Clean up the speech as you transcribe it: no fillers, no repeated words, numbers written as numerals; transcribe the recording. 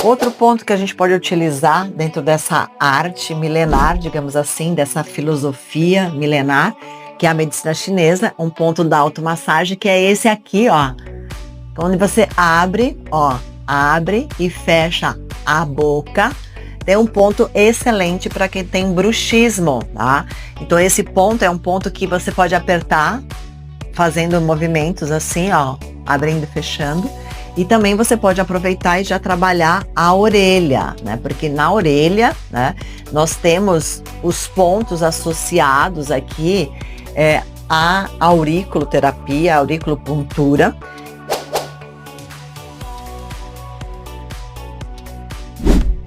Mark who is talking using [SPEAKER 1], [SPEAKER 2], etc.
[SPEAKER 1] Outro ponto que a gente pode utilizar dentro dessa arte milenar, digamos assim, dessa filosofia milenar, que é a medicina chinesa, um ponto da automassagem, que é esse aqui, ó. Onde você abre, ó, abre e fecha a boca. Tem um ponto excelente para quem tem bruxismo, tá? Então esse ponto é um ponto que você pode apertar, fazendo movimentos assim, ó, abrindo e fechando. E também você pode aproveitar e já trabalhar a orelha, né? Porque na orelha, né, nós temos os pontos associados aqui a auriculoterapia, auriculopuntura,